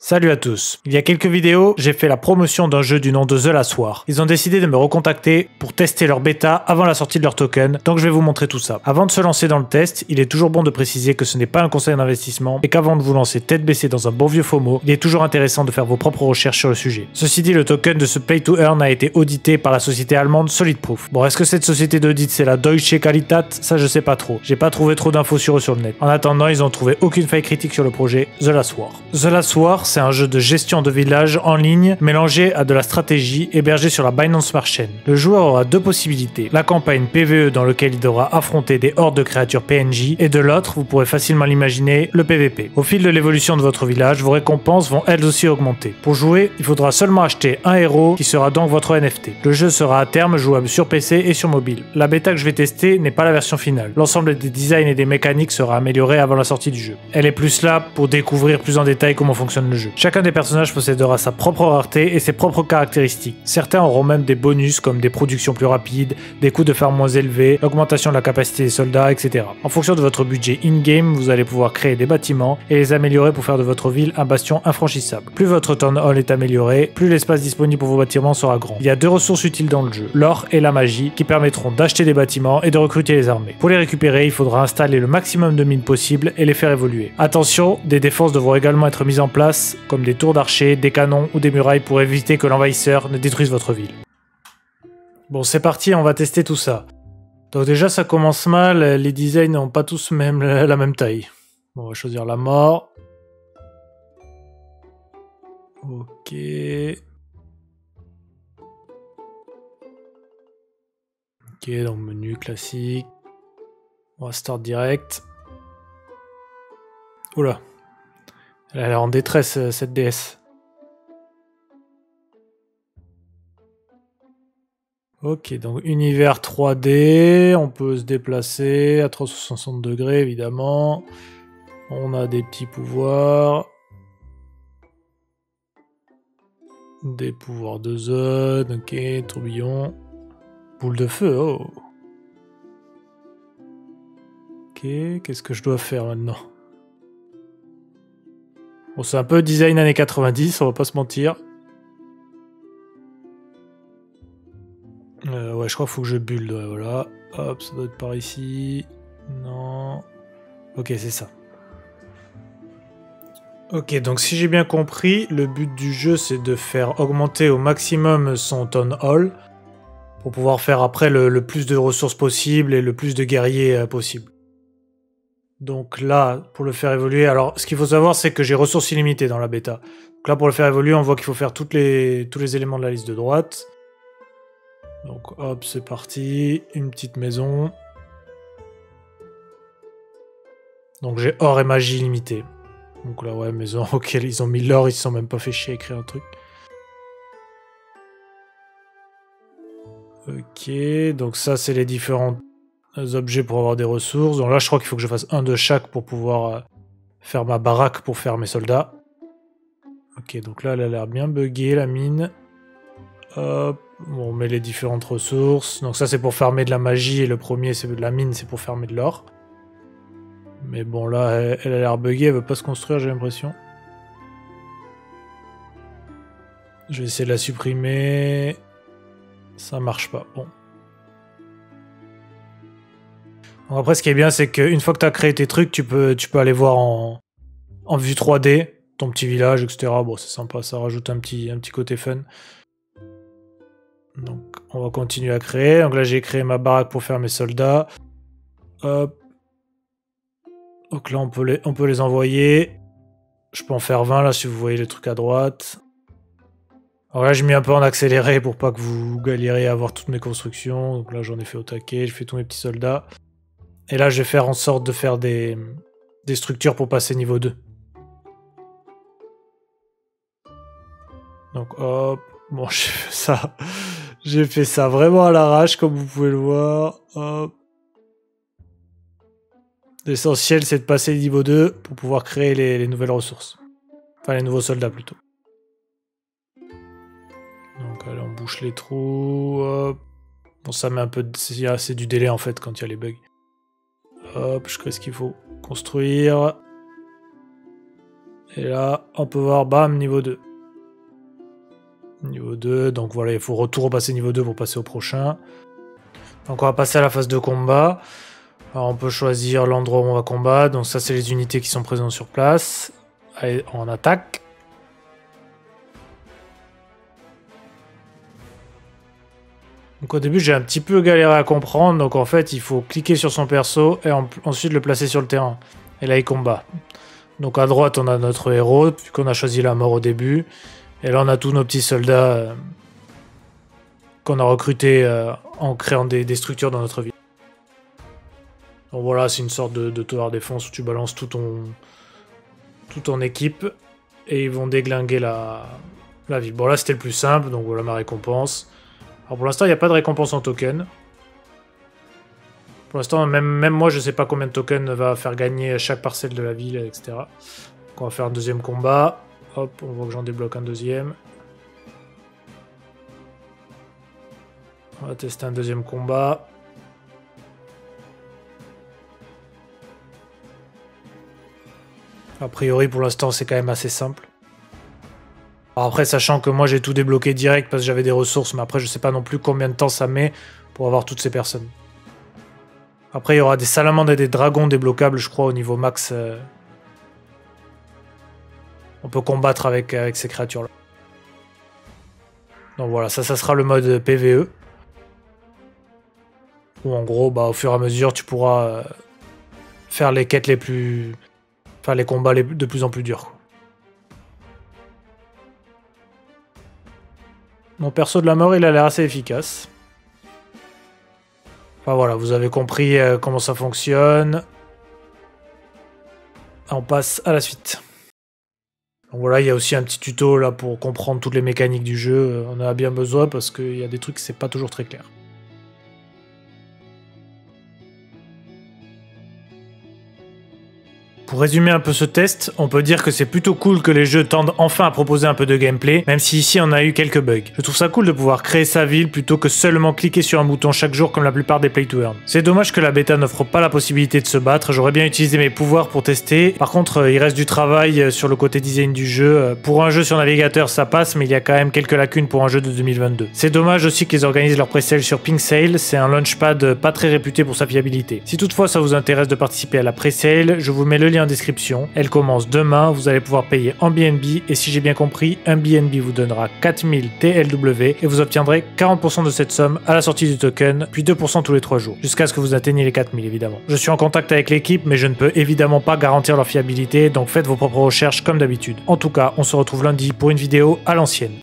Salut à tous. Il y a quelques vidéos, j'ai fait la promotion d'un jeu du nom de The Last War. Ils ont décidé de me recontacter pour tester leur bêta avant la sortie de leur token, donc je vais vous montrer tout ça. Avant de se lancer dans le test, il est toujours bon de préciser que ce n'est pas un conseil d'investissement et qu'avant de vous lancer tête baissée dans un bon vieux FOMO, il est toujours intéressant de faire vos propres recherches sur le sujet. Ceci dit, le token de ce Play to Earn a été audité par la société allemande Solid Proof. Bon, est-ce que cette société d'audit c'est la Deutsche Qualität? Ça je sais pas trop. J'ai pas trouvé trop d'infos sur eux sur le net. En attendant, ils ont trouvé aucune faille critique sur le projet The Last War. The Last War, c'est un jeu de gestion de village en ligne mélangé à de la stratégie hébergé sur la Binance Smart Chain. Le joueur aura deux possibilités, la campagne PvE dans laquelle il devra affronter des hordes de créatures PNJ et de l'autre, vous pourrez facilement l'imaginer, le PvP. Au fil de l'évolution de votre village, vos récompenses vont elles aussi augmenter. Pour jouer, il faudra seulement acheter un héros qui sera donc votre NFT. Le jeu sera à terme jouable sur PC et sur mobile. La bêta que je vais tester n'est pas la version finale. L'ensemble des designs et des mécaniques sera amélioré avant la sortie du jeu. Elle est plus là pour découvrir plus en détail comment fonctionne le jeu. Chacun des personnages possédera sa propre rareté et ses propres caractéristiques. Certains auront même des bonus comme des productions plus rapides, des coûts de farm moins élevés, l'augmentation de la capacité des soldats, etc. En fonction de votre budget in-game, vous allez pouvoir créer des bâtiments et les améliorer pour faire de votre ville un bastion infranchissable. Plus votre town hall est amélioré, plus l'espace disponible pour vos bâtiments sera grand. Il y a deux ressources utiles dans le jeu, l'or et la magie, qui permettront d'acheter des bâtiments et de recruter les armées. Pour les récupérer, il faudra installer le maximum de mines possibles et les faire évoluer. Attention, des défenses devront également être mises en place, comme des tours d'archers, des canons ou des murailles pour éviter que l'envahisseur ne détruise votre ville. Bon, c'est parti, on va tester tout ça. Donc déjà, ça commence mal, les designs n'ont pas tous la même taille. Bon, on va choisir la mort. Ok. Ok, donc menu classique. On va start direct. Oula. Elle a l'air en détresse, cette déesse. Ok, donc univers 3D, on peut se déplacer à 360 degrés évidemment. On a des petits pouvoirs. Des pouvoirs de zone, ok, tourbillon. Boule de feu, oh. Ok, qu'est-ce que je dois faire maintenant? Bon, c'est un peu design années 90, on va pas se mentir. Ouais, je crois qu'il faut que je build, ouais, voilà. Hop, ça doit être par ici. Non. Ok, c'est ça. Ok, donc si j'ai bien compris, le but du jeu, c'est de faire augmenter au maximum son town hall pour pouvoir faire après le plus de ressources possible et le plus de guerriers possible. Donc là, pour le faire évoluer, alors ce qu'il faut savoir, c'est que j'ai ressources illimitées dans la bêta. Donc là, pour le faire évoluer, on voit qu'il faut faire tous les éléments de la liste de droite. Donc hop, c'est parti, une petite maison. Donc j'ai or et magie illimitée. Donc là, ouais, maison, ok, ils ont mis l'or, ils se sont même pas fait chier à écrire un truc. Ok, donc ça, c'est les différents objets pour avoir des ressources. Donc là, je crois qu'il faut que je fasse un de chaque pour pouvoir faire ma baraque pour faire mes soldats. Ok, donc là, elle a l'air bien buggée, la mine. Hop, bon, on met les différentes ressources. Donc ça, c'est pour farmer de la magie, et le premier, c'est de la mine, c'est pour farmer de l'or. Mais bon, là, elle a l'air buggée, elle veut pas se construire, j'ai l'impression. Je vais essayer de la supprimer. Ça marche pas, bon. Donc après, ce qui est bien, c'est qu'une fois que tu as créé tes trucs, tu peux aller voir en vue 3D, ton petit village, etc. Bon, c'est sympa, ça rajoute un petit côté fun. Donc, on va continuer à créer. Donc là, j'ai créé ma baraque pour faire mes soldats. Hop. Donc là, on peut les envoyer. Je peux en faire 20, là, si vous voyez les trucs à droite. Alors là, j'ai mis un peu en accéléré pour pas que vous galériez à avoir toutes mes constructions. Donc là, j'en ai fait au taquet. Je fais tous mes petits soldats. Et là, je vais faire en sorte de faire des structures pour passer niveau 2. Donc hop. Bon, j'ai fait ça vraiment à l'arrache, comme vous pouvez le voir. Hop. L'essentiel, c'est de passer niveau 2 pour pouvoir créer les nouvelles ressources. Enfin, les nouveaux soldats, plutôt. Donc, allez, on bouche les trous. Hop. Bon, ça met un peu c'est du délai, en fait, quand il y a les bugs. Hop, je crée ce qu'il faut construire. Et là, on peut voir, bam, niveau 2. Niveau 2, donc voilà, il faut tout repasser niveau 2 pour passer au prochain. Donc on va passer à la phase de combat. Alors on peut choisir l'endroit où on va combattre. Donc ça, c'est les unités qui sont présentes sur place. Allez, on attaque. Donc au début, j'ai un petit peu galéré à comprendre. Donc en fait, il faut cliquer sur son perso et ensuite le placer sur le terrain. Et là, il combat. Donc à droite, on a notre héros, vu qu'on a choisi la mort au début. Et là, on a tous nos petits soldats qu'on a recrutés en créant des structures dans notre ville. Donc voilà, c'est une sorte de tower défense où tu balances toute ton équipe et ils vont déglinguer la ville. Bon là, c'était le plus simple, donc voilà ma récompense. Alors pour l'instant, il n'y a pas de récompense en token. Pour l'instant, même moi, je sais pas combien de tokens va faire gagner chaque parcelle de la ville, etc. Donc on va faire un deuxième combat. Hop, on voit que j'en débloque un deuxième. On va tester un deuxième combat. A priori, pour l'instant, c'est quand même assez simple. Alors après, sachant que moi, j'ai tout débloqué direct parce que j'avais des ressources, mais après, je sais pas non plus combien de temps ça met pour avoir toutes ces personnes. Après, il y aura des salamandres et des dragons débloquables, je crois, au niveau max. On peut combattre avec ces créatures-là. Donc voilà, ça sera le mode PvE. Où en gros, bah, au fur et à mesure, tu pourras faire les quêtes les plus... Enfin, les combats de plus en plus durs, quoi. Mon perso de la mort, il a l'air assez efficace. Enfin voilà, vous avez compris comment ça fonctionne. On passe à la suite. Donc voilà, il y a aussi un petit tuto là pour comprendre toutes les mécaniques du jeu. On en a bien besoin parce qu'il y a des trucs c'est pas toujours très clair. Pour résumer un peu ce test, on peut dire que c'est plutôt cool que les jeux tendent enfin à proposer un peu de gameplay, même si ici on a eu quelques bugs. Je trouve ça cool de pouvoir créer sa ville plutôt que seulement cliquer sur un bouton chaque jour comme la plupart des play to earn. C'est dommage que la bêta n'offre pas la possibilité de se battre, j'aurais bien utilisé mes pouvoirs pour tester. Par contre, il reste du travail sur le côté design du jeu. Pour un jeu sur navigateur ça passe, mais il y a quand même quelques lacunes pour un jeu de 2022. C'est dommage aussi qu'ils organisent leur pré-sale sur PinkSale, c'est un launchpad pas très réputé pour sa fiabilité. Si toutefois ça vous intéresse de participer à la pré-sale, je vous mets le lien en description. Elle commence demain, vous allez pouvoir payer en BNB et si j'ai bien compris, un BNB vous donnera 4000 TLW et vous obtiendrez 40% de cette somme à la sortie du token, puis 2% tous les 3 jours, jusqu'à ce que vous atteigniez les 4000 évidemment. Je suis en contact avec l'équipe mais je ne peux évidemment pas garantir leur fiabilité, donc faites vos propres recherches comme d'habitude. En tout cas, on se retrouve lundi pour une vidéo à l'ancienne.